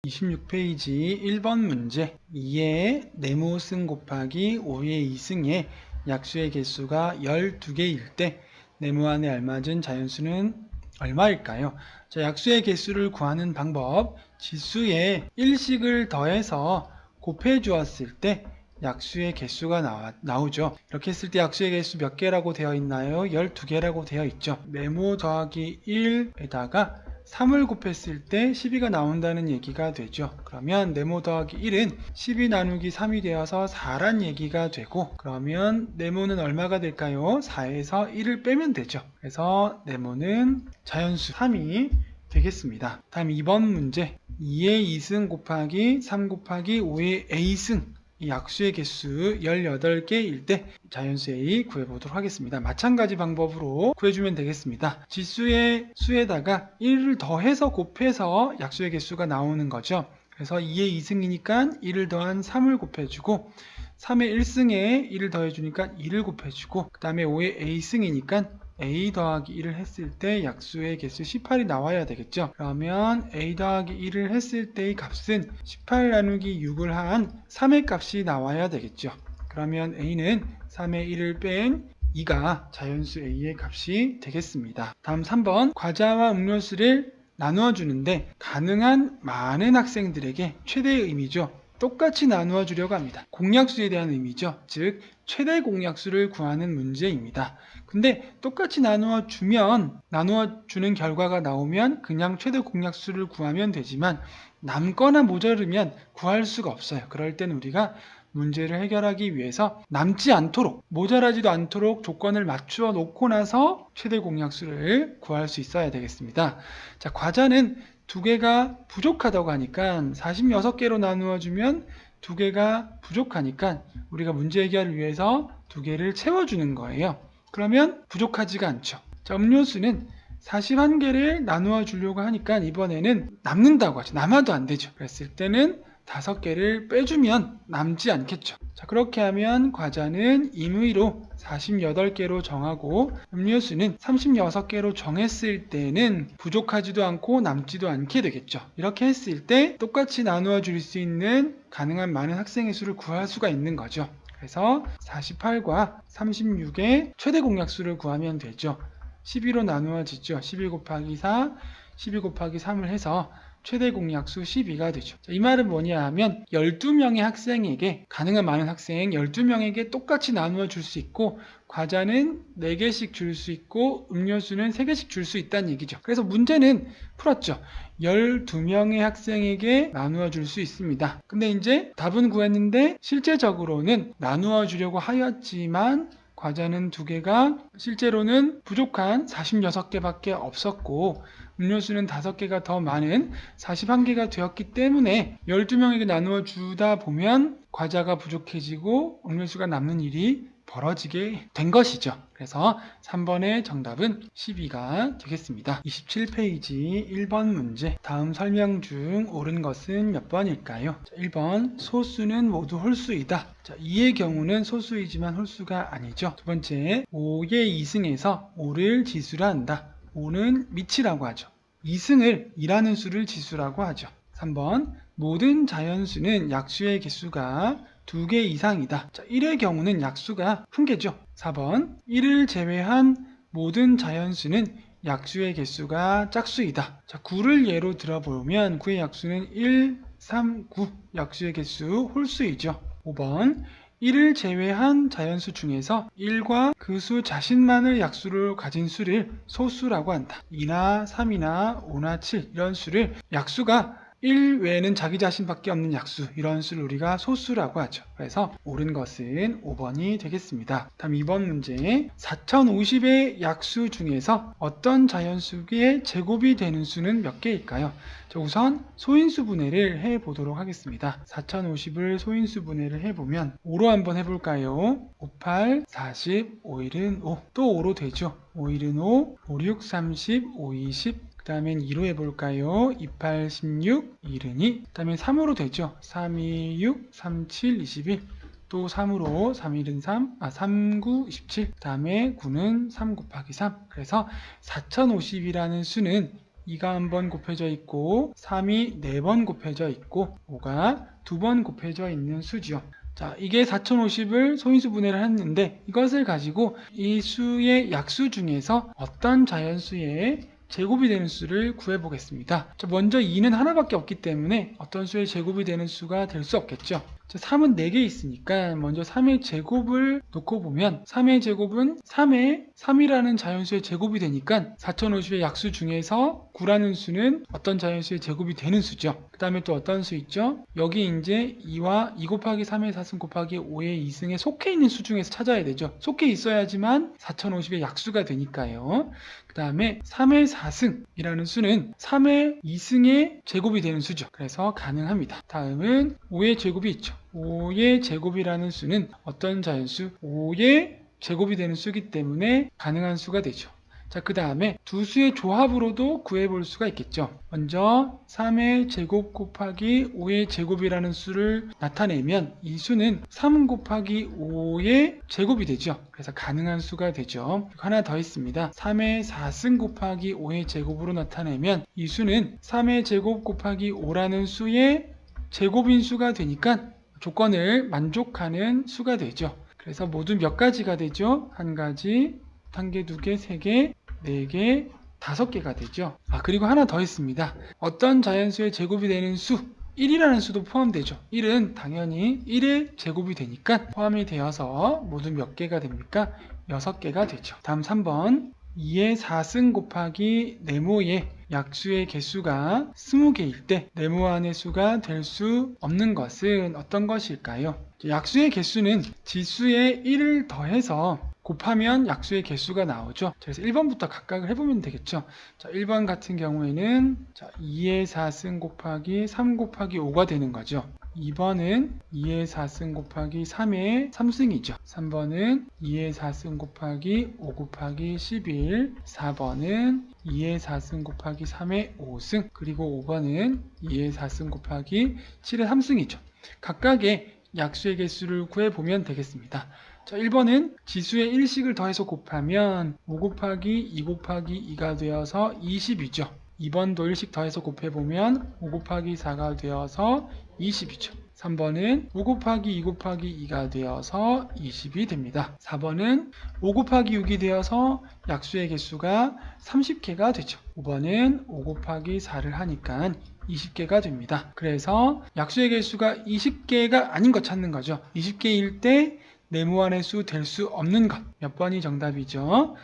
26페이지 1번 문제 2의 네모승 곱하기 5의 2승의 약수의 개수가 12개일 때 네모 안에 알맞은 자연수는 얼마일까요? 자, 약수의 개수를 구하는 방법, 지수에 1씩을 더해서 곱해 주었을 때 약수의 개수가 나오죠. 이렇게 했을 때 약수의 개수 몇 개라고 되어 있나요? 12개라고 되어 있죠. 네모 더하기 1에다가 3을 곱했을 때 12가 나온다는 얘기가 되죠. 그러면 네모 더하기 1은 12 나누기 3이 되어서 4란 얘기가 되고, 그러면 네모는 얼마가 될까요? 4에서 1을 빼면 되죠. 그래서 네모는 자연수 3이 되겠습니다. 다음 2번 문제 2의 2승 곱하기 3 곱하기 5의 a승, 이 약수의 개수 18개일 때 자연수 A 구해보도록 하겠습니다. 마찬가지 방법으로 구해주면 되겠습니다. 지수의 수에다가 1을 더해서 곱해서 약수의 개수가 나오는 거죠. 그래서 2의 2승이니까 1을 더한 3을 곱해주고, 3의 1승에 1을 더해주니까 2를 곱해주고, 그 다음에 5의 A승이니까 A 더하기 1을 했을 때 약수의 개수 18이 나와야 되겠죠. 그러면 A 더하기 1을 했을 때의 값은 18 나누기 6을 한 3의 값이 나와야 되겠죠. 그러면 A는 3의 1을 뺀 2가 자연수 A의 값이 되겠습니다. 다음 3번 과자와 음료수를 나누어 주는데 가능한 많은 학생들에게 최대의 의미죠. 똑같이 나누어 주려고 합니다. 공약수에 대한 의미죠. 즉 최대 공약수를 구하는 문제입니다. 근데 똑같이 나누어 주는 결과가 나오면 그냥 최대 공약수를 구하면 되지만, 남거나 모자르면 구할 수가 없어요. 그럴 땐 우리가 문제를 해결하기 위해서 남지 않도록, 모자라지도 않도록 조건을 맞추어 놓고 나서 최대 공약수를 구할 수 있어야 되겠습니다. 자, 과자는 2개가 부족하다고 하니까 46개로 나누어 주면 2개가 부족하니까 우리가 문제 해결을 위해서 2개를 채워주는 거예요. 그러면 부족하지가 않죠. 자, 음료수는 41개를 나누어 주려고 하니까 이번에는 남는다고 하죠. 남아도 안 되죠. 그랬을 때는 5개를 빼주면 남지 않겠죠. 자, 그렇게 하면 과자는 임의로 48개로 정하고 음료수는 36개로 정했을 때는 부족하지도 않고 남지도 않게 되겠죠. 이렇게 했을 때 똑같이 나누어 줄 수 있는 가능한 많은 학생의 수를 구할 수가 있는 거죠. 그래서 48과 36의 최대 공약수를 구하면 되죠. 12로 나누어지죠. 12 곱하기 4, 12 곱하기 3을 해서 최대 공약수 12가 되죠. 자, 이 말은 뭐냐 하면 12명의 학생에게, 가능한 많은 학생 12명에게 똑같이 나누어 줄 수 있고, 과자는 4개씩 줄 수 있고 음료수는 3개씩 줄 수 있다는 얘기죠. 그래서 문제는 풀었죠. 12명의 학생에게 나누어 줄 수 있습니다. 근데 이제 답은 구했는데 실제적으로는 나누어 주려고 하였지만 과자는 2개가 실제로는 부족한 46개밖에 없었고, 음료수는 5개가 더 많은 41개가 되었기 때문에 12명에게 나누어 주다 보면 과자가 부족해지고 음료수가 남는 일이 벌어지게 된 것이죠. 그래서 3번의 정답은 12가 되겠습니다. 27페이지 1번 문제, 다음 설명 중 옳은 것은 몇 번일까요? 자, 1번 소수는 모두 홀수이다. 자, 2의 경우는 소수이지만 홀수가 아니죠. 두 번째, 5의 2승에서 5를 지수라 한다. 5는 미치라고 하죠. 2승을 2라는 수를 지수라고 하죠. 3번, 모든 자연수는 약수의 개수가 2개 이상이다. 자, 1의 경우는 약수가 큰 개죠. 4번, 1을 제외한 모든 자연수는 약수의 개수가 짝수이다. 자, 9를 예로 들어보면 9의 약수는 1, 3, 9, 약수의 개수 홀수이죠. 5번, 1을 제외한 자연수 중에서 1과 그 수 자신만을 약수로 가진 수를 소수라고 한다. 2나 3이나 5나 7 이런 수를, 약수가 1 외에는 자기 자신밖에 없는 약수, 이런 수를 우리가 소수라고 하죠. 그래서 옳은 것은 5번이 되겠습니다. 다음 2번 문제, 4050의 약수 중에서 어떤 자연수의 제곱이 되는 수는 몇 개일까요? 자, 우선 소인수 분해를 해보도록 하겠습니다. 4050을 소인수 분해를 해보면 5로 한번 해볼까요? 5, 8, 40, 5일은 5, 또 5로 되죠. 5일은 5, 5, 6, 30, 5, 20, 그 다음엔 2로 해볼까요? 2, 8, 16, 2은 2. 그 다음에 3으로 되죠. 3, 2, 6, 3, 7, 21. 또 3으로 3, 1은 3, 3, 9, 27. 그 다음에 9는 3 곱하기 3. 그래서 4050이라는 수는 2가 한 번 곱해져 있고 3이 4번 곱해져 있고 5가 2번 곱해져 있는 수죠. 자, 이게 4050을 소인수 분해를 했는데 이것을 가지고 이 수의 약수 중에서 어떤 자연수의 제곱이 되는 수를 구해보겠습니다. 자, 먼저 2는 하나밖에 없기 때문에 어떤 수의 제곱이 되는 수가 될 수 없겠죠. 자, 3은 4개 있으니까 먼저 3의 제곱을 놓고 보면 3의 제곱은 3의 3이라는 자연수의 제곱이 되니까 4050의 약수 중에서 9라는 수는 어떤 자연수의 제곱이 되는 수죠. 그 다음에 또 어떤 수 있죠? 여기 이제 2와 2 곱하기 3의 4승 곱하기 5의 2승에 속해 있는 수 중에서 찾아야 되죠. 속해 있어야지만 4050의 약수가 되니까요. 그 다음에 3의 4승이라는 수는 3의 2승의 제곱이 되는 수죠. 그래서 가능합니다. 다음은 5의 제곱이 있죠. 5의 제곱이라는 수는 어떤 자연수? 5의 제곱이 되는 수이기 때문에 가능한 수가 되죠. 자, 그 다음에 두 수의 조합으로도 구해볼 수가 있겠죠. 먼저 3의 제곱 곱하기 5의 제곱이라는 수를 나타내면 이 수는 3 곱하기 5의 제곱이 되죠. 그래서 가능한 수가 되죠. 하나 더 있습니다. 3의 4승 곱하기 5의 제곱으로 나타내면 이 수는 3의 제곱 곱하기 5라는 수의 제곱인 수가 되니까 조건을 만족하는 수가 되죠. 그래서 모두 몇 가지가 되죠? 한 가지, 한 개, 두 개, 세 개, 네 개, 5개가 되죠. 그리고 하나 더 있습니다. 어떤 자연수의 제곱이 되는 수, 1이라는 수도 포함되죠. 1은 당연히 1의 제곱이 되니까 포함이 되어서 모두 몇 개가 됩니까? 6개가 되죠. 다음 3번. 2의 4승 곱하기 네모의 약수의 개수가 20개일 때 네모안의 수가 될 수 없는 것은 어떤 것일까요? 약수의 개수는 지수에 1을 더해서 곱하면 약수의 개수가 나오죠. 그래서 1번부터 각각을 해보면 되겠죠. 자, 1번 같은 경우에는 2의 4승 곱하기 3 곱하기 5가 되는 거죠. 2번은 2의 4승 곱하기 3의 3승이죠. 3번은 2의 4승 곱하기 5 곱하기 11, 4번은 2의 4승 곱하기 3의 5승, 그리고 5번은 2의 4승 곱하기 7의 3승이죠. 각각의 약수의 개수를 구해보면 되겠습니다. 자, 1번은 지수의 1씩을 더해서 곱하면 5 곱하기 2 곱하기 2가 되어서 20이죠. 2번도 1씩 더해서 곱해보면 5 곱하기 4가 되어서 20이죠. 3번은 5 곱하기 2 곱하기 2가 되어서 20이 됩니다. 4번은 5 곱하기 6이 되어서 약수의 개수가 30개가 되죠. 5번은 5 곱하기 4를 하니까 20개가 됩니다. 그래서 약수의 개수가 20개가 아닌 것 찾는 거죠. 20개일 때 네모안의 수 될 수 없는 것. 몇 번이 정답이죠?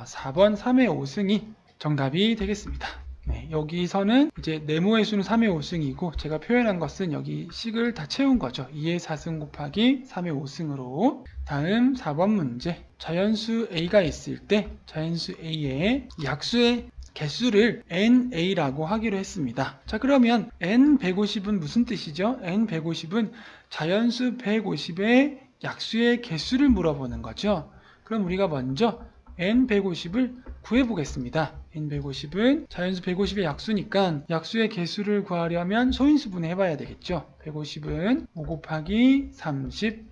4번 3의 5승이 정답이 되겠습니다. 네, 여기서는 이제 네모의 수는 3의 5승이고 제가 표현한 것은 여기 식을 다 채운 거죠. 2의 4승 곱하기 3의 5승으로. 다음 4번 문제. 자연수 A가 있을 때 자연수 A의 약수의 개수를 NA라고 하기로 했습니다. 자, 그러면 N150은 무슨 뜻이죠? N150은 자연수 150의 약수의 개수를 물어보는 거죠. 그럼 우리가 먼저 N150을 구해보겠습니다. N150은 자연수 150의 약수니까 약수의 개수를 구하려면 소인수분해 해봐야 되겠죠. 150은 5 곱하기 30,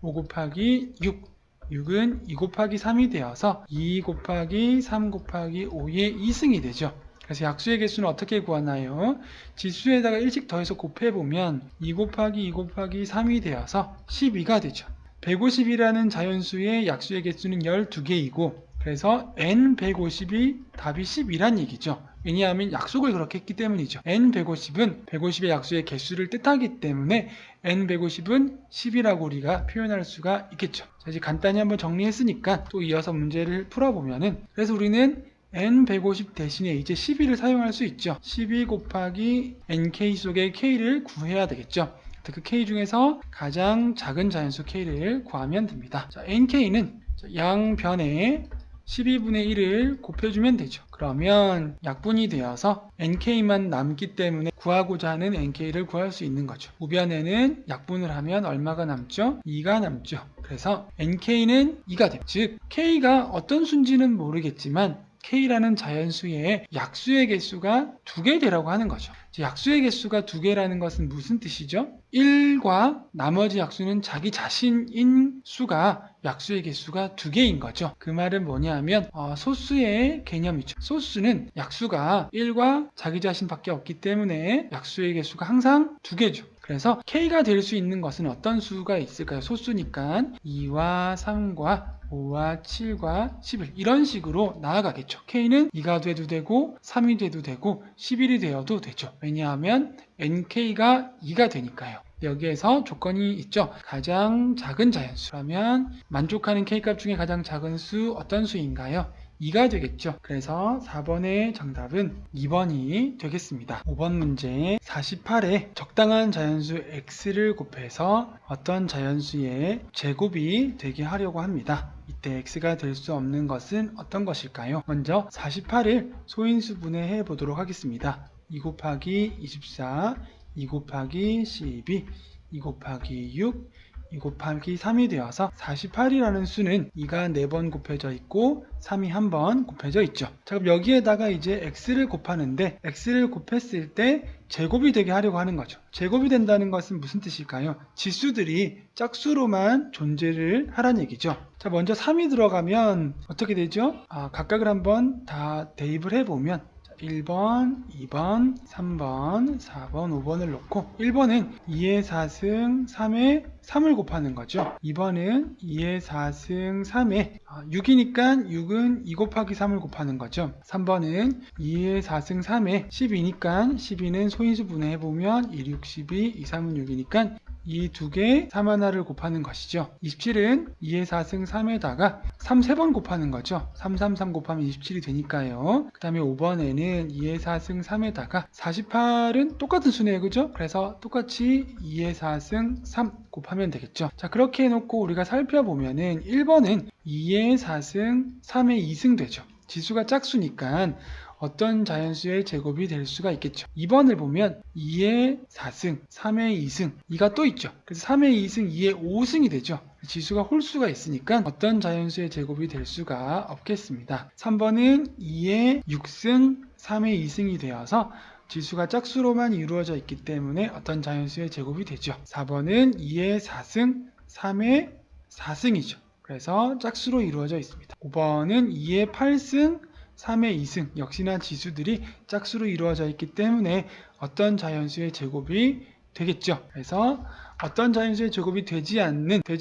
5 곱하기 6, 6은 2 곱하기 3이 되어서 2 곱하기 3 곱하기 5의 2승이 되죠. 그래서 약수의 개수는 어떻게 구하나요? 지수에다가 1씩 더해서 곱해보면 2 곱하기 2 곱하기 3이 되어서 12가 되죠. 150이라는 자연수의 약수의 개수는 12개이고 그래서 N150이 답이 10이란 얘기죠. 왜냐하면 약속을 그렇게 했기 때문이죠. N150은 150의 약수의 개수를 뜻하기 때문에 N150은 10이라고 우리가 표현할 수가 있겠죠. 자, 이제 간단히 한번 정리했으니까 또 이어서 문제를 풀어보면은 그래서 우리는 N150 대신에 이제 12를 사용할 수 있죠. 12 곱하기 NK 속의 K를 구해야 되겠죠. 그 K 중에서 가장 작은 자연수 K를 구하면 됩니다. 자, NK는 양변에 12분의 1을 곱해주면 되죠. 그러면 약분이 되어서 NK만 남기 때문에 구하고자 하는 NK를 구할 수 있는 거죠. 우변에는 약분을 하면 얼마가 남죠? 2가 남죠. 그래서 NK는 2가 됩니다. 즉 K가 어떤 수인지는 모르겠지만 K라는 자연수의 약수의 개수가 2개 되라고 하는 거죠. 약수의 개수가 2개라는 것은 무슨 뜻이죠? 1과 나머지 약수는 자기 자신인 수가 약수의 개수가 2개인 거죠. 그 말은 뭐냐면 소수의 개념이죠. 소수는 약수가 1과 자기 자신밖에 없기 때문에 약수의 개수가 항상 2개죠. 그래서 K가 될 수 있는 것은 어떤 수가 있을까요? 소수니까 2와 3과 5와 7과 11 이런 식으로 나아가겠죠. K는 2가 돼도 되고 3이 돼도 되고 11이 되어도 되죠. 왜냐하면 NK가 2가 되니까요. 여기에서 조건이 있죠. 가장 작은 자연수라면 만족하는 K값 중에 가장 작은 수 어떤 수인가요? 2가 되겠죠. 그래서 4번의 정답은 2번이 되겠습니다. 5번 문제 48에 적당한 자연수 x를 곱해서 어떤 자연수의 제곱이 되게 하려고 합니다. 이때 x가 될 수 없는 것은 어떤 것일까요? 먼저 48을 소인수 분해해 보도록 하겠습니다. 2 곱하기 24, 2 곱하기 12, 2 곱하기 6, 2 곱하기 3이 되어서 48이라는 수는 2가 4번 곱해져 있고 3이 1번 곱해져 있죠. 자, 그럼 여기에다가 이제 x를 곱하는데 x를 곱했을 때 제곱이 되게 하려고 하는 거죠. 제곱이 된다는 것은 무슨 뜻일까요? 지수들이 짝수로만 존재를 하라는 얘기죠. 자, 먼저 3이 들어가면 어떻게 되죠? 각각을 한번 다 대입을 해보면 1번, 2번, 3번, 4번, 5번을 놓고 1번은 2의 4승 3에 3을 곱하는 거죠. 2번은 2의 4승 3에 6이니까 6은 2 곱하기 3을 곱하는 거죠. 3번은 2의 4승 3에 12니까 12는 소인수 분해해보면 1, 6, 12, 2, 3은 6이니까 이 두 개 3 하나를 곱하는 것이죠. 27은 2의 4승 3에다가 3 3번 곱하는 거죠. 3, 3, 3 곱하면 27이 되니까요. 그 다음에 5번에는 2의 4승 3에다가 48은 똑같은 수네요. 그죠? 그래서 똑같이 2의 4승 3 곱하면 되겠죠. 자, 그렇게 해놓고 우리가 살펴보면은 1번은 2의 4승 3의 2승 되죠. 지수가 짝수니까 어떤 자연수의 제곱이 될 수가 있겠죠. 2번을 보면 2의 4승, 3의 2승, 2가 또 있죠. 그래서 3의 2승, 2의 5승이 되죠. 지수가 홀수가 있으니까 어떤 자연수의 제곱이 될 수가 없겠습니다. 3번은 2의 6승, 3의 2승이 되어서 지수가 짝수로만 이루어져 있기 때문에 어떤 자연수의 제곱이 되죠. 4번은 2의 4승, 3의 4승이죠. 그래서 짝수로 이루어져 있습니다. 5번은 2의 8승, 3의 2승 역시나 지수들이 짝수로 이루어져 있기 때문에 어떤 자연수의 제곱이 되겠죠. 그래서 어떤 자연수의 제곱이 되지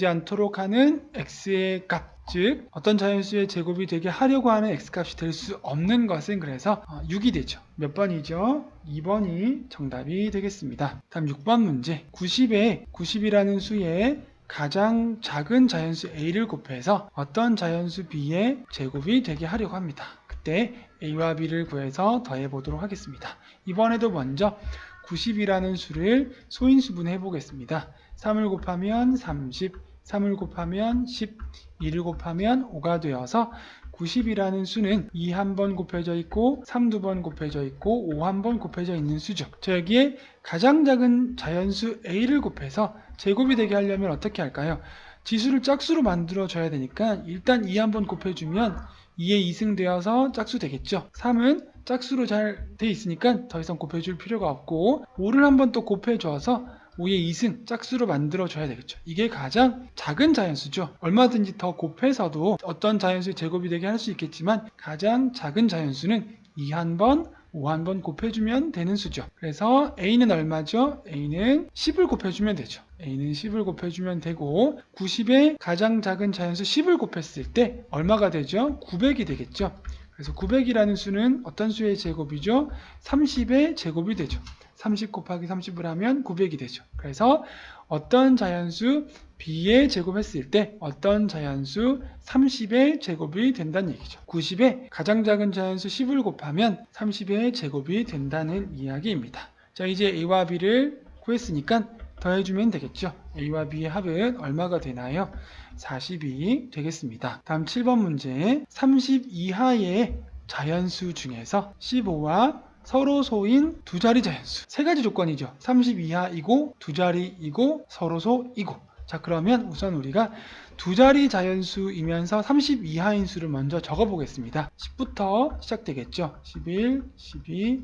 않도록 하는 x의 값, 즉 어떤 자연수의 제곱이 되게 하려고 하는 x값이 될 수 없는 것은 그래서 6이 되죠. 몇 번이죠? 2번이 정답이 되겠습니다. 다음 6번 문제 90이라는 수의 가장 작은 자연수 a를 곱해서 어떤 자연수 b의 제곱이 되게 하려고 합니다. 그때 a와 b를 구해서 더해 보도록 하겠습니다. 이번에도 먼저 90이라는 수를 소인수분해 보겠습니다. 3을 곱하면 30, 3을 곱하면 10, 2를 곱하면 5가 되어서 90이라는 수는 2 한 번 곱해져 있고 3 두 번 곱해져 있고 5 한 번 곱해져 있는 수죠. 자, 여기에 가장 작은 자연수 a를 곱해서 제곱이 되게 하려면 어떻게 할까요? 지수를 짝수로 만들어 줘야 되니까 일단 2 한 번 곱해주면 2의 2승 되어서 짝수 되겠죠. 3은 짝수로 잘 돼 있으니까 더 이상 곱해줄 필요가 없고 5를 한 번 또 곱해줘서 5의 2승 짝수로 만들어 줘야 되겠죠. 이게 가장 작은 자연수죠. 얼마든지 더 곱해서도 어떤 자연수의 제곱이 되게 할 수 있겠지만 가장 작은 자연수는 2 한 번, 5 한 번 곱해주면 되는 수죠. 그래서 a는 얼마죠? a는 10을 곱해주면 되죠. a는 10을 곱해주면 되고 90의 가장 작은 자연수 10을 곱했을 때 얼마가 되죠? 900이 되겠죠. 그래서 900이라는 수는 어떤 수의 제곱이죠? 30의 제곱이 되죠. 30 곱하기 30을 하면 900이 되죠. 그래서 어떤 자연수 b의 제곱했을 때 어떤 자연수 30의 제곱이 된다는 얘기죠. 90의 가장 작은 자연수 10을 곱하면 30의 제곱이 된다는 이야기입니다. 자, 이제 a와 b를 구했으니까 더해주면 되겠죠. a와 b의 합은 얼마가 되나요? 40이 되겠습니다. 다음 7번 문제 30 이하의 자연수 중에서 15와 서로 소인 두 자리 자연수 세 가지 조건이죠. 30 이하이고 두 자리이고 서로 소이고 자, 그러면 우선 우리가 두 자리 자연수이면서 30 이하인 수를 먼저 적어 보겠습니다. 10부터 시작되겠죠. 11, 12,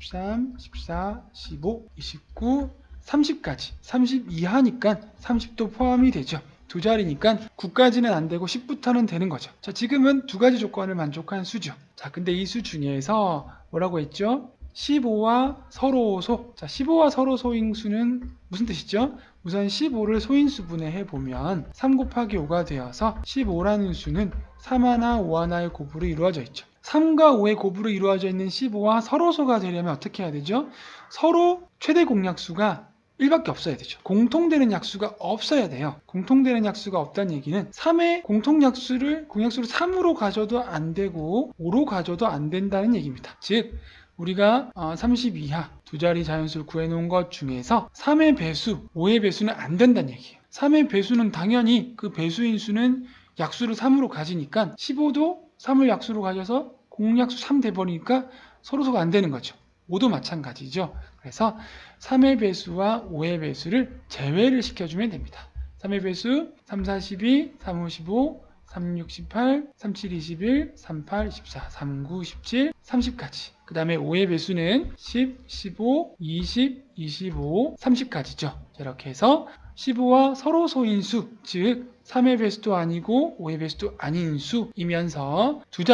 13, 14, 15, 29, 30까지. 30 이하니까 30도 포함이 되죠. 두 자리니까 9까지는 안 되고 10부터는 되는 거죠. 자, 지금은 두 가지 조건을 만족한 수죠. 자, 근데 이 수 중에서 뭐라고 했죠? 15와 서로소. 자, 15와 서로소인 수는 무슨 뜻이죠? 우선 15를 소인수분해 해보면 3 곱하기 5가 되어서 15라는 수는 3하나, 5하나의 곱으로 이루어져 있죠. 3과 5의 곱으로 이루어져 있는 15와 서로소가 되려면 어떻게 해야 되죠? 서로 최대 공약수가 1밖에 없어야 되죠. 공통되는 약수가 없어야 돼요. 공통되는 약수가 없다는 얘기는 3의 공통약수를 공약수를 3으로 가져도 안 되고 5로 가져도 안 된다는 얘기입니다. 즉 우리가 30 이하 두 자리 자연수를 구해놓은 것 중에서 3의 배수, 5의 배수는 안 된다는 얘기예요. 3의 배수는 당연히 그 배수인 수는 약수를 3으로 가지니까 15도 3을 약수로 가져서 공약수 3 돼버리니까 서로소가 안 되는 거죠. 5도 마찬가지죠. 그래서 3의 배수와 5의 배수를 제외를 시켜주면 됩니다. 3의 배수 3, 4, 12, 3, 5, 15, 3, 6, 18, 3, 7, 21, 3, 8, 24, 3, 9, 17, 30까지. 그 다음에 5의 배수는 10, 15, 20, 25, 30까지죠. 이렇게 해서 15와 서로소인 수, 즉 3의 배수도 아니고 5의 배수도 아닌 수이면서 두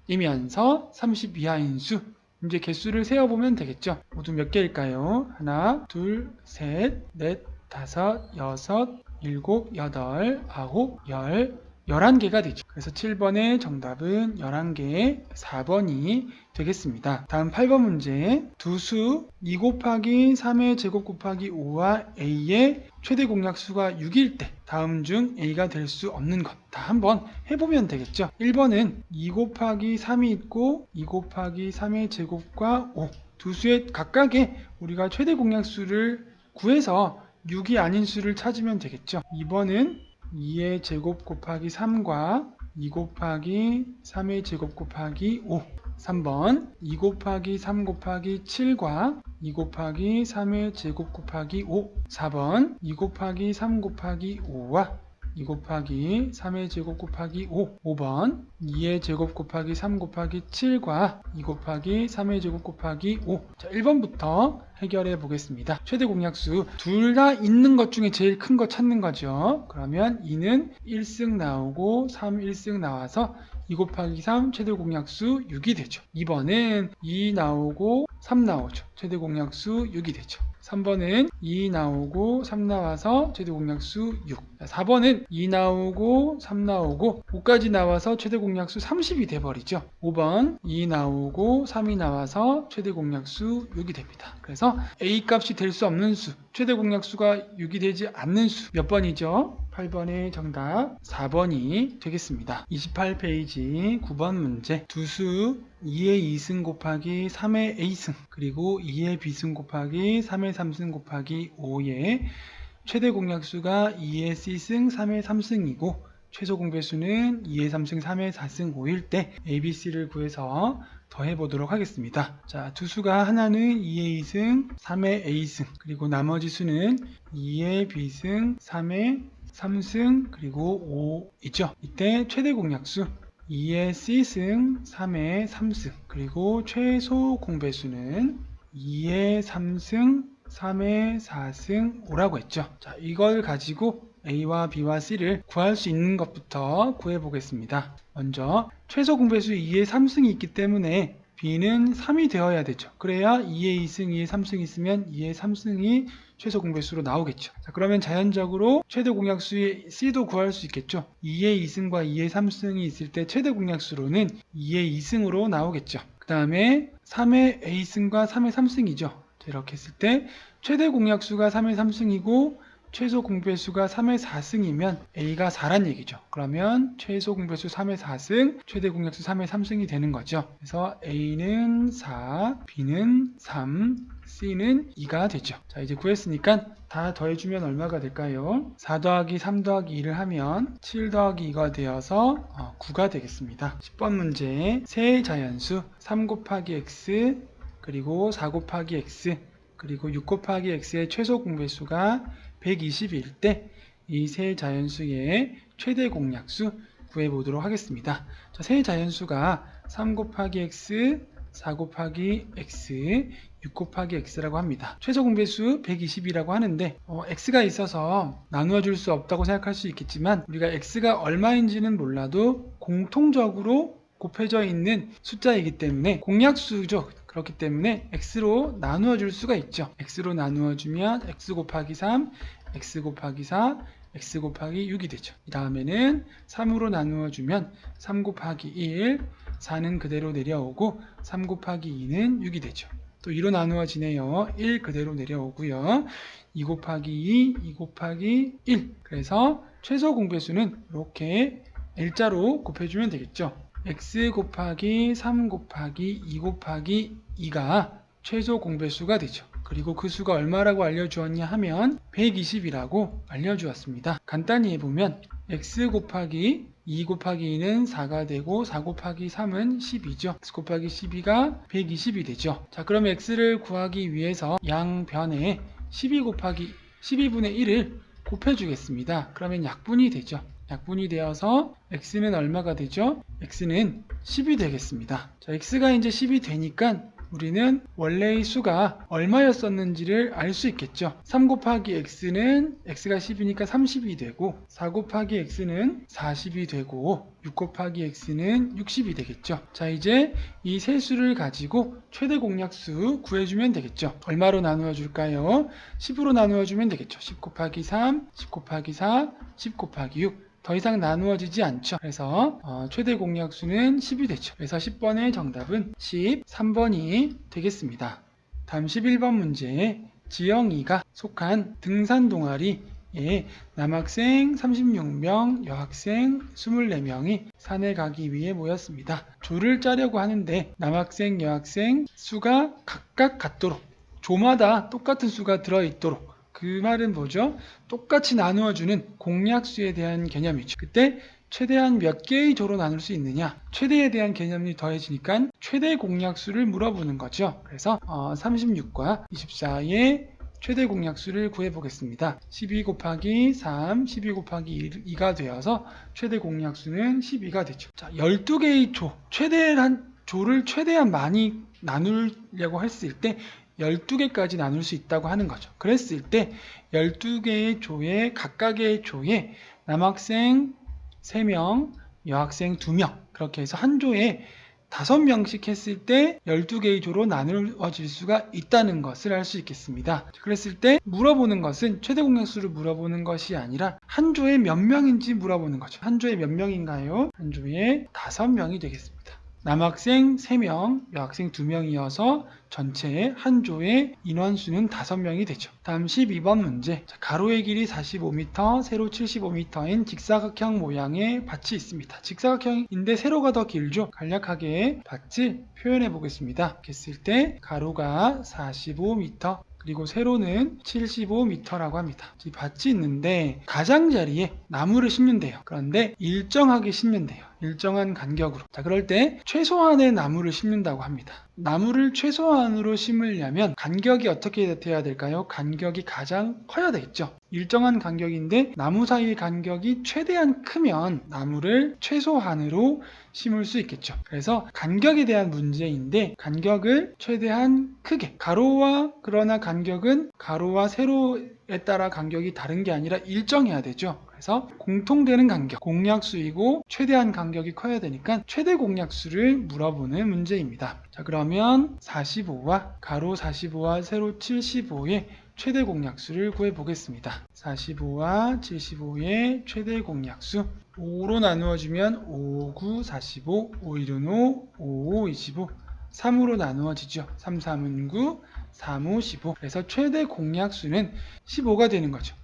자릿수이면서 30 이하인 수. 이제 개수를 세어보면 되겠죠. 모두 몇 개일까요? 하나, 둘, 셋, 넷, 다섯, 여섯, 일곱, 여덟, 아홉, 열, 11개가 되죠. 그래서 7번의 정답은 11개, 4번이 되겠습니다. 다음 8번 문제. 두 수 2 곱하기 3의 제곱 곱하기 5와 A의 최대 공약수가 6일 때 다음 중 A가 될 수 없는 것. 다 한번 해보면 되겠죠. 1번은 2 곱하기 3이 있고 2 곱하기 3의 제곱과 5. 두 수의 각각의 우리가 최대 공약수를 구해서 6이 아닌 수를 찾으면 되겠죠. 2번은 2의 제곱 곱하기 3과 2 곱하기 3의 제곱 곱하기 5. 3번 2 곱하기 3 곱하기 7과 2 곱하기 3의 제곱 곱하기 5. 4번 2 곱하기 3 곱하기 5와 2 곱하기 3의 제곱 곱하기 5. 5번 2의 제곱 곱하기 3 곱하기 7과 2 곱하기 3의 제곱 곱하기 5. 자, 1번부터 해결해 보겠습니다. 최대 공약수 둘 다 있는 것 중에 제일 큰 거 찾는 거죠. 그러면 2는 1승 나오고 3 1승 나와서 2 곱하기 3 최대 공약수 6이 되죠. 2번은 2 나오고 3 나오죠. 최대 공약수 6이 되죠. 3번은 2 나오고 3 나와서 최대 공약수 6. 4번은 2 나오고 3 나오고 5까지 나와서 최대 공약수 30이 돼버리죠. 5번 2 나오고 3이 나와서 최대 공약수 6이 됩니다. 그래서 A 값이 될 수 없는 수, 최대 공약수가 6이 되지 않는 수 몇 번이죠? 8번의 정답 4번이 되겠습니다. 28페이지 9번 문제. 두 수 2의 2승 곱하기 3의 A승 그리고 2의 B승 곱하기 3의 3승 곱하기 5의 최대 공약수가 2의 C승 3의 3승이고 최소 공배수는 2의 3승 3의 4승 5일 때 ABC를 구해서 더해보도록 하겠습니다. 자, 두 수가 하나는 2의 2승 3의 A승 그리고 나머지 수는 2의 B승 3의 3승 그리고 5이죠. 이때 최대 공약수 2의 C승 3의 3승 그리고 최소 공배수는 2의 3승 3의 4승 5라고 했죠. 자, 이걸 가지고 A와 B와 C를 구할 수 있는 것부터 구해보겠습니다. 먼저 최소 공배수 2의 3승이 있기 때문에 B는 3이 되어야 되죠. 그래야 2의 2승, 2의 3승이 있으면 2의 3승이 최소 공배수로 나오겠죠. 자, 그러면 자연적으로 최대 공약수의 C도 구할 수 있겠죠. 2의 2승과 2의 3승이 있을 때 최대 공약수로는 2의 2승으로 나오겠죠. 그 다음에 3의 A승과 3의 3승이죠. 이렇게 했을 때 최대 공약수가 3의 3승이고 최소 공배수가 3의 4승이면 A가 4란 얘기죠. 그러면 최소 공배수 3의 4승, 최대 공약수 3의 3승이 되는 거죠. 그래서 A는 4, B는 3, C는 2가 되죠. 자, 이제 구했으니까 다 더해주면 얼마가 될까요? 4 더하기 3 더하기 2를 하면 7 더하기 2가 되어서 9가 되겠습니다. 10번 문제 세 자연수 3 곱하기 X 그리고 4 곱하기 X 그리고 6 곱하기 X의 최소 공배수가 120일 때 이 세 자연수의 최대 공약수 구해보도록 하겠습니다. 자, 세 자연수가 3 곱하기 x, 4 곱하기 x, 6 곱하기 x라고 합니다. 최소 공배수 120이라고 하는데 x가 있어서 나누어 줄 수 없다고 생각할 수 있겠지만 우리가 x가 얼마인지는 몰라도 공통적으로 곱해져 있는 숫자이기 때문에 공약수죠. 그렇기 때문에 x로 나누어 줄 수가 있죠. x로 나누어 주면 x 곱하기 3, x 곱하기 4, x 곱하기 6이 되죠. 이 다음에는 3으로 나누어 주면 3 곱하기 1, 4는 그대로 내려오고 3 곱하기 2는 6이 되죠. 또 2로 나누어지네요. 1 그대로 내려오고요. 2 곱하기 2, 2 곱하기 1. 그래서 최소 공배수는 이렇게 L자로 곱해주면 되겠죠. x 곱하기 3 곱하기 2 곱하기 2가 최소 공배수가 되죠. 그리고 그 수가 얼마라고 알려주었냐 하면 120이라고 알려주었습니다. 간단히 해보면 x 곱하기 2 곱하기 2는 4가 되고 4 곱하기 3은 12죠. x 곱하기 12가 120이 되죠. 자, 그럼 x를 구하기 위해서 양변에 12 곱하기 12분의 1을 곱해주겠습니다. 그러면 약분이 되죠. 약분이 되어서 x는 얼마가 되죠? x는 10이 되겠습니다. 자, x가 이제 10이 되니까 우리는 원래의 수가 얼마였었는지를 알 수 있겠죠. 3 곱하기 x는 x가 10이니까 30이 되고 4 곱하기 x는 40이 되고 6 곱하기 x는 60이 되겠죠. 자, 이제 이 세 수를 가지고 최대 공약수 구해주면 되겠죠. 얼마로 나누어 줄까요? 10으로 나누어 주면 되겠죠. 10 곱하기 3, 10 곱하기 4, 10 곱하기 6. 더 이상 나누어지지 않죠. 그래서 최대 공약수는 10이 되죠. 그래서 10번의 정답은 13번이 되겠습니다. 다음 11번 문제. 지영이가 속한 등산 동아리에 남학생 36명, 여학생 24명이 산에 가기 위해 모였습니다. 조를 짜려고 하는데 남학생, 여학생 수가 각각 같도록 조마다 똑같은 수가 들어있도록 그 말은 뭐죠? 똑같이 나누어주는 공약수에 대한 개념이죠. 그때 최대한 몇 개의 조로 나눌 수 있느냐? 최대에 대한 개념이 더해지니까 최대 공약수를 물어보는 거죠. 그래서 36과 24의 최대 공약수를 구해보겠습니다. 12 곱하기 3, 12 곱하기 2가 되어서 최대 공약수는 12가 되죠. 자, 12개의 조, 최대한 조를 최대한 많이 나누려고 했을 때 12개까지 나눌 수 있다고 하는 거죠. 그랬을 때 12개의 조에 각각의 조에 남학생 3명, 여학생 2명 그렇게 해서 한 조에 5명씩 했을 때 12개의 조로 나누어질 수가 있다는 것을 알 수 있겠습니다. 그랬을 때 물어보는 것은 최대 공약수를 물어보는 것이 아니라 한 조에 몇 명인지 물어보는 거죠. 한 조에 몇 명인가요? 한 조에 5명이 되겠습니다. 남학생 3명, 여학생 2명이어서 전체 한 조의 인원수는 5명이 되죠. 다음 12번 문제. 가로의 길이 45m, 세로 75m인 직사각형 모양의 밭이 있습니다. 직사각형인데 세로가 더 길죠. 간략하게 밭을 표현해 보겠습니다. 했을 때 가로가 45m, 그리고 세로는 75m라고 합니다. 이 밭이 있는데 가장자리에 나무를 심는데요. 그런데 일정하게 심는데요. 일정한 간격으로. 자, 그럴 때 최소한의 나무를 심는다고 합니다. 나무를 최소한으로 심으려면 간격이 어떻게 돼야 될까요? 간격이 가장 커야 되겠죠. 일정한 간격인데 나무 사이의 간격이 최대한 크면 나무를 최소한으로 심을 수 있겠죠. 그래서 간격에 대한 문제인데 간격을 최대한 크게 그러나 간격은 가로와 세로에 따라 간격이 다른 게 아니라 일정해야 되죠. 그래서 공통되는 간격, 공약수이고 최대한 간격이 커야 되니까 최대 공약수를 물어보는 문제입니다. 자, 그러면 45와 가로 45와 세로 75의 최대 공약수를 구해보겠습니다. 45와 75의 최대 공약수 5로 나누어주면 5, 9, 45, 5, 1은 5, 5, 5, 25 3으로 나누어지죠. 3, 3은 9, 3, 5, 15 그래서 최대 공약수는 15가 되는 거죠.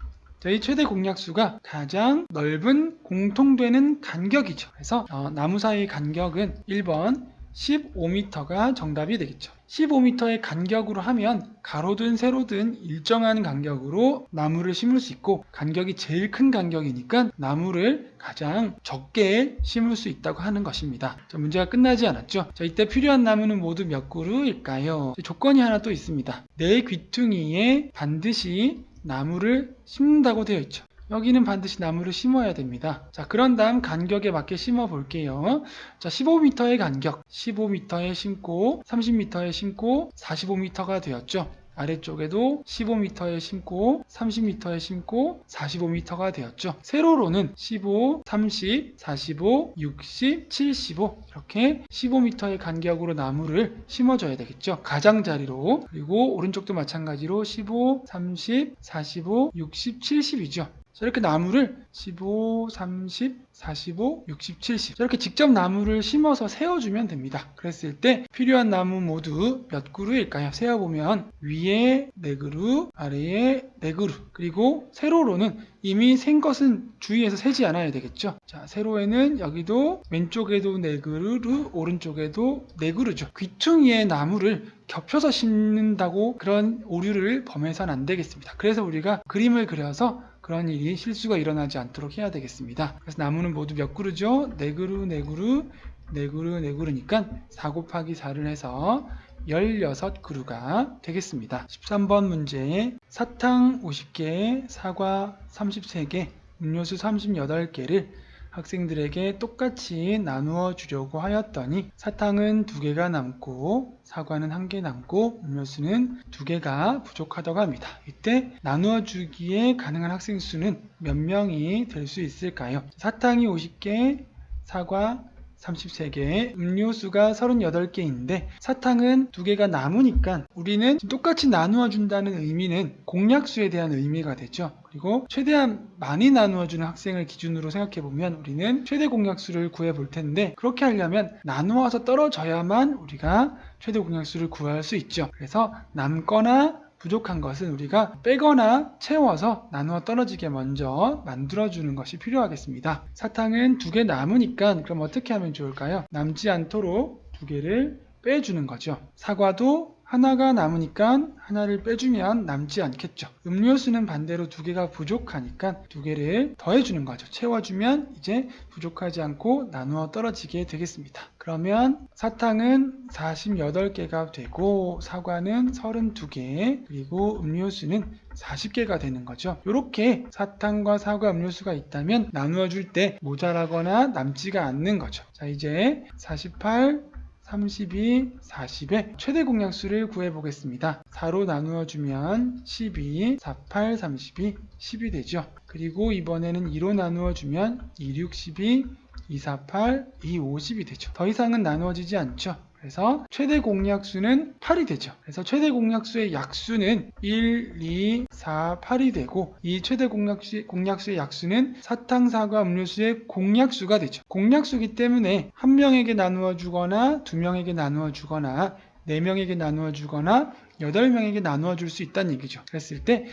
이 최대 공약수가 가장 넓은 공통되는 간격이죠. 그래서 나무 사이의 간격은 1번 15m가 정답이 되겠죠. 15m의 간격으로 하면 가로든 세로든 일정한 간격으로 나무를 심을 수 있고 간격이 제일 큰 간격이니까 나무를 가장 적게 심을 수 있다고 하는 것입니다. 자, 문제가 끝나지 않았죠. 자, 이때 필요한 나무는 모두 몇 그루일까요? 조건이 하나 또 있습니다. 내 귀퉁이에 반드시 나무를 심는다고 되어 있죠. 여기는 반드시 나무를 심어야 됩니다. 자, 그런 다음 간격에 맞게 심어 볼게요. 자, 15m의 간격, 15m에 심고 30m에 심고 45m가 되었죠. 아래쪽에도 15m에 심고 30m에 심고 45m가 되었죠. 세로로는 15, 30, 45, 60, 75 이렇게 15m의 간격으로 나무를 심어줘야 되겠죠. 가장자리로. 그리고 오른쪽도 마찬가지로 15, 30, 45, 60, 70이죠. 이렇게 나무를 15, 30, 45, 60, 70 이렇게 직접 나무를 심어서 세워주면 됩니다. 그랬을 때 필요한 나무 모두 몇 그루일까요? 세어보면 위에 4그루, 아래에 4그루 그리고 세로로는 이미 센 것은 주위에서 세지 않아야 되겠죠. 자, 세로에는 여기도 왼쪽에도 4그루, 오른쪽에도 4그루죠. 귀퉁이에 나무를 겹쳐서 심는다고 그런 오류를 범해서는 안 되겠습니다. 그래서 우리가 그림을 그려서 그런 일이 실수가 일어나지 않도록 해야 되겠습니다. 그래서 나무는 모두 몇 그루죠? 4그루, 4그루, 4그루, 4그루니까 4 곱하기 4를 해서 16그루가 되겠습니다. 13번 문제 사탕 50개, 사과 33개, 음료수 38개를 학생들에게 똑같이 나누어 주려고 하였더니 사탕은 2개가 남고 사과는 1개 남고 음료수는 2개가 부족하다고 합니다. 이때 나누어 주기에 가능한 학생 수는 몇 명이 될 수 있을까요? 사탕이 50개, 사과 33개, 음료수가 38개인데 사탕은 2개가 남으니까 우리는 똑같이 나누어 준다는 의미는 공약수에 대한 의미가 되죠. 그리고 최대한 많이 나누어 주는 학생을 기준으로 생각해 보면 우리는 최대 공약수를 구해 볼 텐데 그렇게 하려면 나누어서 떨어져야만 우리가 최대 공약수를 구할 수 있죠. 그래서 남거나 부족한 것은 우리가 빼거나 채워서 나누어 떨어지게 먼저 만들어주는 것이 필요하겠습니다. 사탕은 2개 남으니까 그럼 어떻게 하면 좋을까요? 남지 않도록 2개를 빼주는 거죠. 사과도 하나가 남으니까 하나를 빼주면 남지 않겠죠. 음료수는 반대로 2개가 부족하니까 2개를 더해주는 거죠. 채워주면 이제 부족하지 않고 나누어 떨어지게 되겠습니다. 그러면 사탕은 48개가 되고 사과는 32개 그리고 음료수는 40개가 되는 거죠. 이렇게 사탕과 사과, 음료수가 있다면 나누어 줄 때 모자라거나 남지가 않는 거죠. 자, 이제 48 32, 40의 최대 공약수를 구해보겠습니다. 4로 나누어주면 12, 48, 32, 10이 되죠. 그리고 이번에는 2로 나누어주면 2, 6, 12, 2, 48, 2, 50이 되죠. 더 이상은 나누어지지 않죠. 그래서 최대 공약수는 8이 되죠. 그래서 최대 공약수의 약수는 1, 2, 4, 8이 되고 이 최대 공약수의 약수는 사탕, 사과, 음료수의 공약수가 되죠. 공약수기 때문에 한 명에게 나누어 주거나 2명에게 나누어 주거나 4명에게 나누어 주거나 8명에게 나누어 줄 수 있다는 얘기죠. 그랬을 때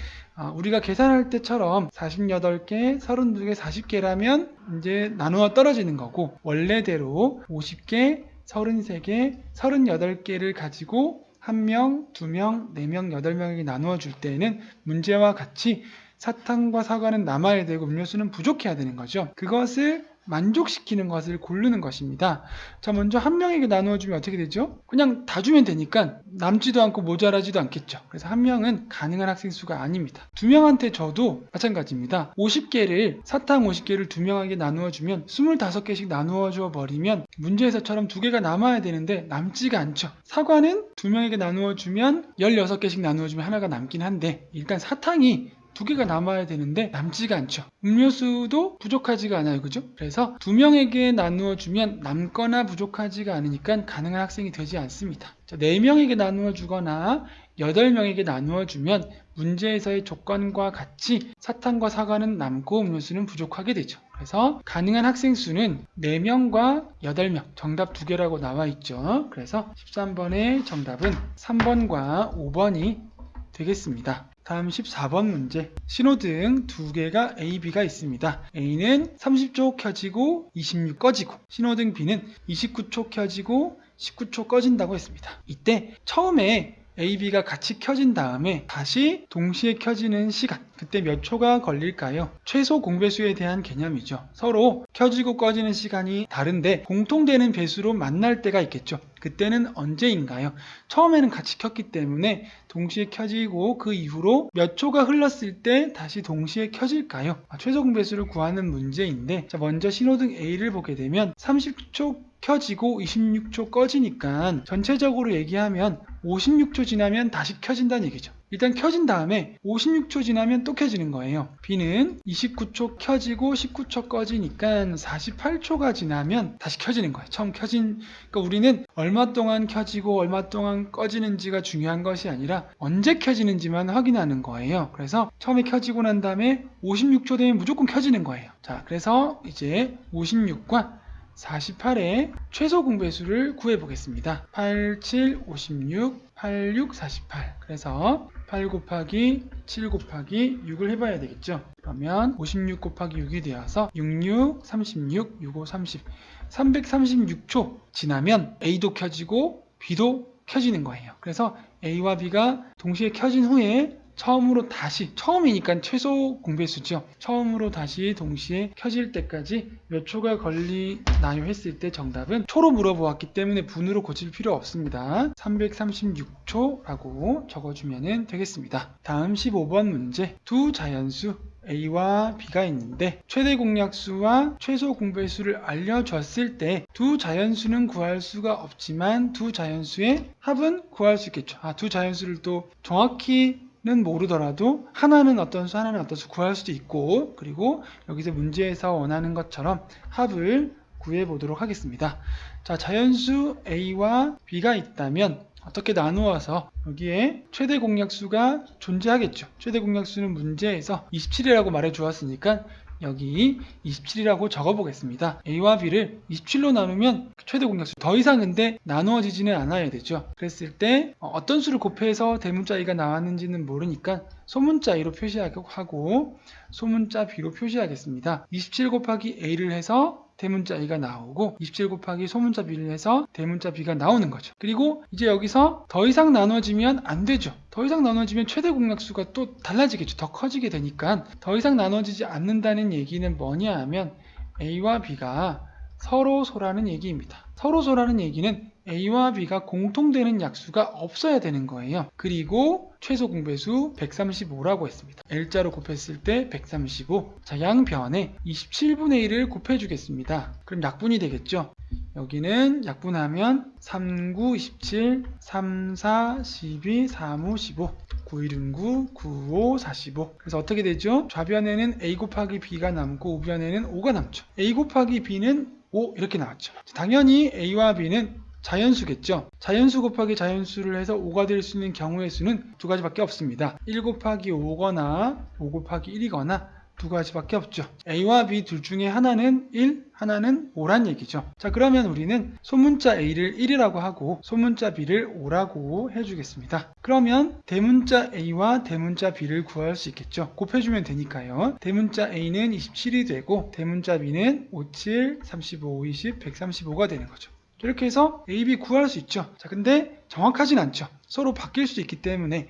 우리가 계산할 때처럼 48개, 32개, 40개라면 이제 나누어 떨어지는 거고 원래대로 50개, 33개, 38개를 가지고 1명, 2명, 4명, 8명에게 나누어 줄 때에는 문제와 같이 사탕과 사과는 남아야 되고 음료수는 부족해야 되는 거죠. 그것을 만족시키는 것을 고르는 것입니다. 자, 먼저 한 명에게 나누어 주면 어떻게 되죠? 그냥 다 주면 되니까 남지도 않고 모자라지도 않겠죠. 그래서 한 명은 가능한 학생 수가 아닙니다. 2명한테 줘도 마찬가지입니다. 50개를 사탕 50개를 2명에게 나누어 주면 25개씩 나누어 줘 버리면 문제에서처럼 2개가 남아야 되는데 남지가 않죠. 사과는 2명에게 나누어 주면 16개씩 나누어 주면 하나가 남긴 한데 일단 사탕이 2개가 남아야 되는데 남지가 않죠. 음료수도 부족하지가 않아요. 그죠? 그래서 2명에게 나누어 주면 남거나 부족하지가 않으니까 가능한 학생이 되지 않습니다. 자, 4명에게 나누어 주거나 8명에게 나누어 주면 문제에서의 조건과 같이 사탕과 사과는 남고 음료수는 부족하게 되죠. 그래서 가능한 학생 수는 4명과 8명, 정답 2개라고 나와 있죠. 그래서 13번의 정답은 3번과 5번이 되겠습니다. 다음 14번 문제. 신호등 2개가 A, B가 있습니다. A는 30초 켜지고 26 꺼지고 신호등 B는 29초 켜지고 19초 꺼진다고 했습니다. 이때 처음에 A, B가 같이 켜진 다음에 다시 동시에 켜지는 시간 그때 몇 초가 걸릴까요? 최소 공배수에 대한 개념이죠. 서로 켜지고 꺼지는 시간이 다른데 공통되는 배수로 만날 때가 있겠죠. 그때는 언제인가요? 처음에는 같이 켰기 때문에 동시에 켜지고 그 이후로 몇 초가 흘렀을 때 다시 동시에 켜질까요? 최소 공배수를 구하는 문제인데, 자, 먼저 신호등 A를 보게 되면 30초 켜지고 26초 꺼지니까 전체적으로 얘기하면 56초 지나면 다시 켜진다는 얘기죠. 일단 켜진 다음에 56초 지나면 또 켜지는 거예요. B는 29초 켜지고 19초 꺼지니까 48초가 지나면 다시 켜지는 거예요. 처음 켜진, 그러니까 우리는 얼마 동안 켜지고 얼마 동안 꺼지는지가 중요한 것이 아니라 언제 켜지는지만 확인하는 거예요. 그래서 처음에 켜지고 난 다음에 56초 되면 무조건 켜지는 거예요. 자, 그래서 이제 56과 48의 최소 공배수를 구해 보겠습니다. 8, 7, 56, 86, 48. 그래서 8 곱하기 7 곱하기 6을 해봐야 되겠죠. 그러면 56 곱하기 6이 되어서 66, 36, 65, 30. 336초 지나면 A도 켜지고 B도 켜지는 거예요. 그래서 A와 B가 동시에 켜진 후에 처음이니까 최소 공배수죠. 처음으로 다시 동시에 켜질 때까지 몇 초가 걸리나요 했을 때 정답은 초로 물어보았기 때문에 분으로 고칠 필요 없습니다. 336초라고 적어주면 되겠습니다. 다음 15번 문제. 두 자연수 A와 B가 있는데 최대 공약수와 최소 공배수를 알려줬을 때 두 자연수는 구할 수가 없지만 두 자연수의 합은 구할 수 있겠죠. 두 자연수를 또 정확히는 모르더라도 하나는 어떤 수 하나는 어떤 수 구할 수도 있고, 그리고 여기서 문제에서 원하는 것처럼 합을 구해 보도록 하겠습니다. 자, 자연수 A와 B가 있다면 어떻게 나누어서 여기에 최대 공약수가 존재하겠죠. 최대 공약수는 문제에서 27이라고 말해 주었으니까 여기 27이라고 적어 보겠습니다. A와 B를 27로 나누면 최대 공약수, 더 이상 근데 나누어지지는 않아야 되죠. 그랬을 때 어떤 수를 곱해서 대문자 A가 나왔는지는 모르니까 소문자 A로 표시하고 소문자 B로 표시하겠습니다. 27 곱하기 A를 해서 대문자 A가 나오고 27 곱하기 소문자 B를 해서 대문자 B가 나오는 거죠. 그리고 이제 여기서 더 이상 나눠지면 안 되죠. 더 이상 나눠지면 최대 공약수가 또 달라지겠죠. 더 커지게 되니까 더 이상 나눠지지 않는다는 얘기는 뭐냐 하면 A와 B가 서로소라는 얘기입니다. 서로소라는 얘기는 A와 B가 공통되는 약수가 없어야 되는 거예요. 그리고 최소 공배수 135라고 했습니다. L자로 곱했을 때 135. 자, 양변에 27분의 1을 곱해주겠습니다. 그럼 약분이 되겠죠. 여기는 약분하면 3, 9, 27, 3, 4, 12, 3, 5, 15. 9, 1, 9, 9, 5, 45. 그래서 어떻게 되죠? 좌변에는 A 곱하기 B가 남고 우변에는 5가 남죠. A 곱하기 B는 5 이렇게 나왔죠. 당연히 A와 B는 자연수겠죠. 자연수 곱하기 자연수를 해서 5가 될 수 있는 경우의 수는 두 가지밖에 없습니다. 1 곱하기 5거나 5 곱하기 1이거나 두 가지밖에 없죠. A와 B 둘 중에 하나는 1, 하나는 5란 얘기죠. 자, 그러면 우리는 소문자 A를 1이라고 하고 소문자 B를 5라고 해주겠습니다. 그러면 대문자 A와 대문자 B를 구할 수 있겠죠. 곱해주면 되니까요. 대문자 A는 27이 되고 대문자 B는 5, 7, 35, 20, 135가 되는 거죠. 이렇게 해서 A, B 구할 수 있죠. 자, 근데 정확하진 않죠. 서로 바뀔 수 있기 때문에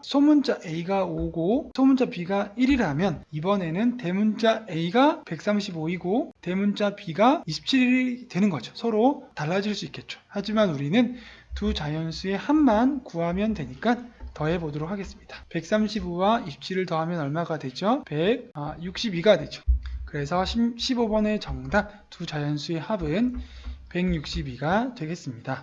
소문자 A가 5고 소문자 B가 1이라면 이번에는 대문자 A가 135이고 대문자 B가 27이 되는 거죠. 서로 달라질 수 있겠죠. 하지만 우리는 두 자연수의 합만 구하면 되니까 더해 보도록 하겠습니다. 135와 27을 더하면 얼마가 되죠? 162가 되죠. 그래서 15번의 정답 두 자연수의 합은 162가 되겠습니다.